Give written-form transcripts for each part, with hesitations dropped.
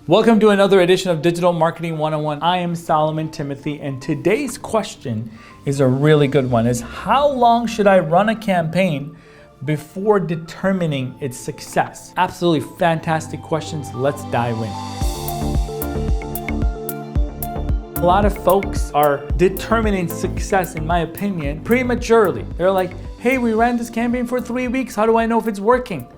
Welcome to another edition of Digital Marketing 101. I am Solomon Timothy, and today's question is a really good one. Is how long should I run a campaign before determining its success? Absolutely fantastic questions. Let's dive in. A lot of folks are determining success, in my opinion, prematurely. They're like, hey, we ran this campaign for 3 weeks. How do I know if it's working?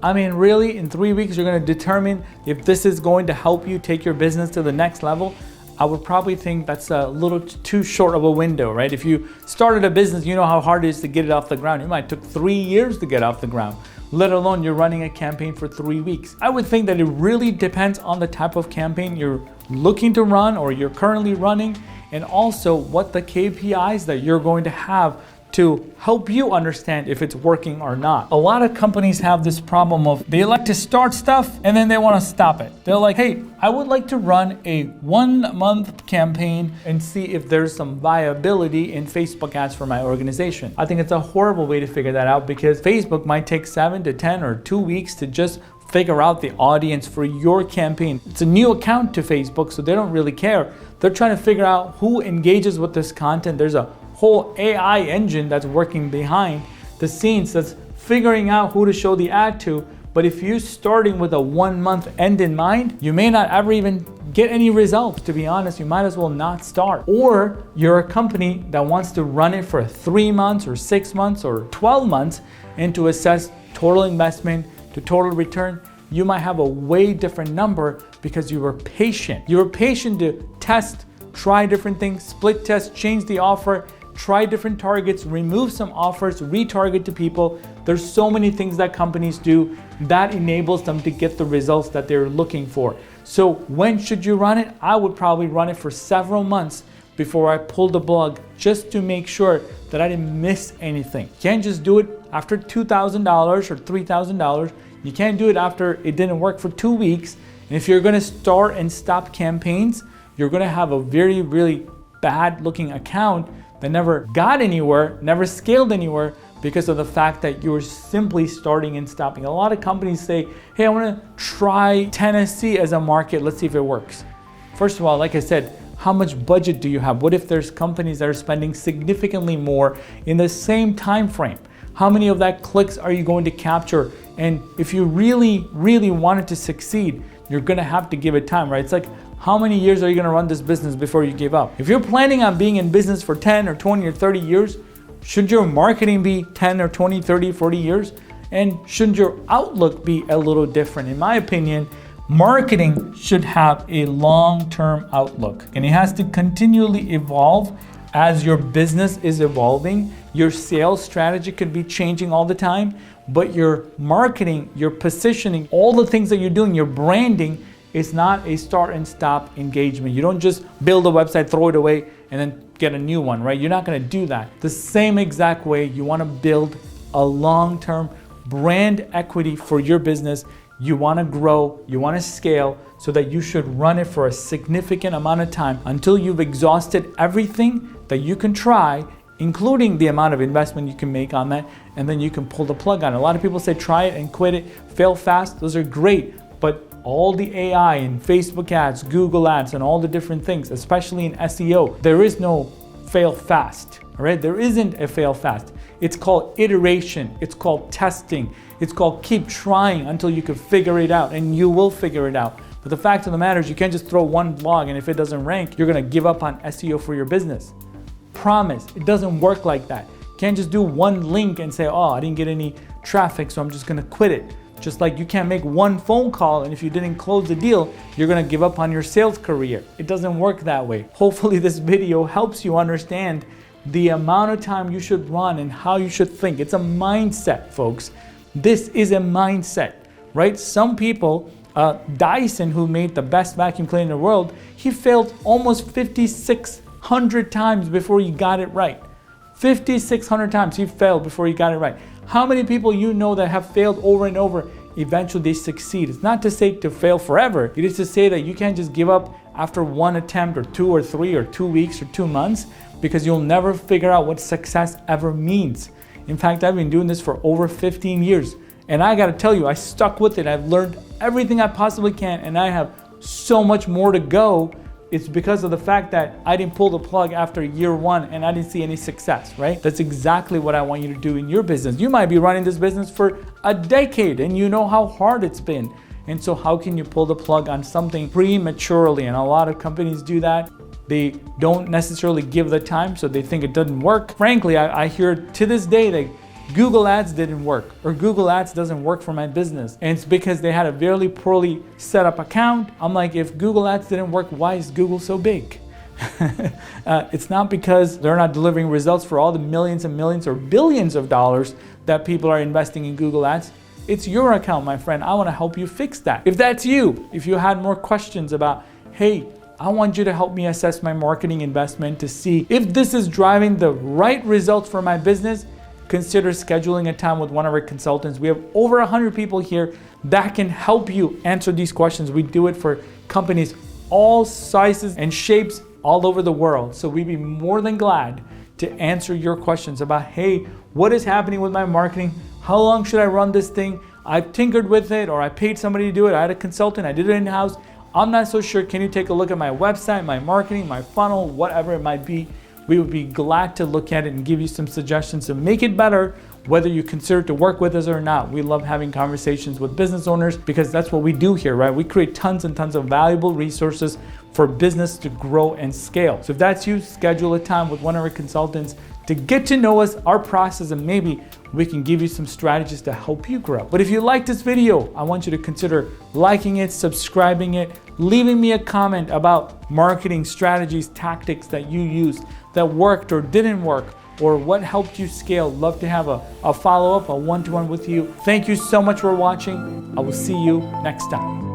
I mean, really, in 3 weeks, you're going to determine if this is going to help you take your business to the next level? I would probably think that's a little too short of a window, right? If you started a business, you know how hard it is to get it off the ground. It might took 3 years to get off the ground, let alone you're running a campaign for 3 weeks. I would think that it really depends on the type of campaign you're looking to run or you're currently running, and also what the KPIs that you're going to have to help you understand if it's working or not. A lot of companies have this problem of they like to start stuff and then they want to stop it. They're like, hey, I would like to run a 1 month campaign and see if there's some viability in Facebook ads for my organization. I think it's a horrible way to figure that out because Facebook might take 7 to 10 or 2 weeks to just figure out the audience for your campaign. It's a new account to Facebook, so they don't really care. They're trying to figure out who engages with this content. There's a whole AI engine that's working behind the scenes that's figuring out who to show the ad to. But if you're starting with a 1 month end in mind, you may not ever even get any results. To be honest, you might as well not start. Or you're a company that wants to run it for 3 months or 6 months or 12 months and to assess total investment to total return. You might have a way different number because you were patient. You were patient to test, try different things, split test, change the offer, try different targets, remove some offers, retarget to people. There's so many things that companies do that enables them to get the results that they're looking for. So when should you run it? I would probably run it for several months before I pull the plug, just to make sure that I didn't miss anything. You can't just do it after $2,000 or $3,000. You can't do it after it didn't work for 2 weeks. And if you're gonna start and stop campaigns, you're gonna have a really bad looking account that never got anywhere, never scaled anywhere because of the fact that you were simply starting and stopping. A lot of companies say, hey, I wanna try Tennessee as a market, let's see if it works. First of all, like I said, how much budget do you have? What if there's companies that are spending significantly more in the same time frame? How many of that clicks are you going to capture? And if you really want it to succeed, you're gonna have to give it time, right? It's like, how many years are you gonna run this business before you give up? If you're planning on being in business for 10 or 20 or 30 years, should your marketing be 10 or 20, 30, 40 years? And shouldn't your outlook be a little different? In my opinion, marketing should have a long-term outlook, and it has to continually evolve as your business is evolving. Your sales strategy could be changing all the time, but your marketing, your positioning, all the things that you're doing, your branding, it's not a start and stop engagement. You don't just build a website, throw it away, and then get a new one, right? You're not gonna do that. The same exact way you wanna build a long-term brand equity for your business. You wanna grow, you wanna scale, so that you should run it for a significant amount of time until you've exhausted everything that you can try, including the amount of investment you can make on that, and then you can pull the plug on it. A lot of people say try it and quit it, fail fast. Those are great, but all the AI and Facebook ads, Google ads, and all the different things, especially in SEO, there is no fail fast, all right? There isn't a fail fast. It's called iteration, it's called testing, it's called keep trying until you can figure it out, and you will figure it out. But the fact of the matter is you can't just throw one blog and if it doesn't rank, you're gonna give up on SEO for your business. Promise, it doesn't work like that. You can't just do one link and say, oh, I didn't get any traffic, so I'm just gonna quit it. Just like you can't make one phone call and if you didn't close the deal, you're gonna give up on your sales career. It doesn't work that way. Hopefully this video helps you understand the amount of time you should run and how you should think. It's a mindset, folks. This is a mindset, right? Some people, Dyson, who made the best vacuum cleaner in the world, he failed almost 5,600 times before he got it right. 5,600 times he failed before he got it right. How many people you know that have failed over and over, eventually they succeed? It's not to say to fail forever. It is to say that you can't just give up after one attempt or 2 or 3 or 2 weeks or 2 months, because you'll never figure out what success ever means. In fact, I've been doing this for over 15 years. And I gotta tell you, I stuck with it. I've learned everything I possibly can, and I have so much more to go. It's because of the fact that I didn't pull the plug after year one and I didn't see any success, right? That's exactly what I want you to do in your business. You might be running this business for a decade and you know how hard it's been. And so how can you pull the plug on something prematurely? And a lot of companies do that. They don't necessarily give the time, so they think it doesn't work. Frankly, I hear to this day that Google Ads didn't work, or Google Ads doesn't work for my business. And it's because they had a very poorly set up account. I'm like, if Google Ads didn't work, why is Google so big? It's not because they're not delivering results for all the millions and millions or billions of dollars that people are investing in Google Ads. It's your account, my friend. I want to help you fix that. If that's you, if you had more questions about, hey, I want you to help me assess my marketing investment to see if this is driving the right results for my business, consider scheduling a time with one of our consultants. We have over 100 people here that can help you answer these questions. We do it for companies all sizes and shapes all over the world. So we'd be more than glad to answer your questions about, hey, what is happening with my marketing? How long should I run this thing? I've tinkered with it, or I paid somebody to do it. I had a consultant, I did it in-house. I'm not so sure. Can you take a look at my website, my marketing, my funnel, whatever it might be? We would be glad to look at it and give you some suggestions to make it better, whether you consider to work with us or not. We love having conversations with business owners because that's what we do here, right? We create tons and tons of valuable resources for business to grow and scale. So if that's you, schedule a time with one of our consultants to get to know us, our process, and maybe we can give you some strategies to help you grow. But if you like this video, I want you to consider liking it, subscribing it, leaving me a comment about marketing strategies, tactics that you used that worked or didn't work, or what helped you scale. Love to have a follow-up, a one-to-one with you. Thank you so much for watching. I will see you next time.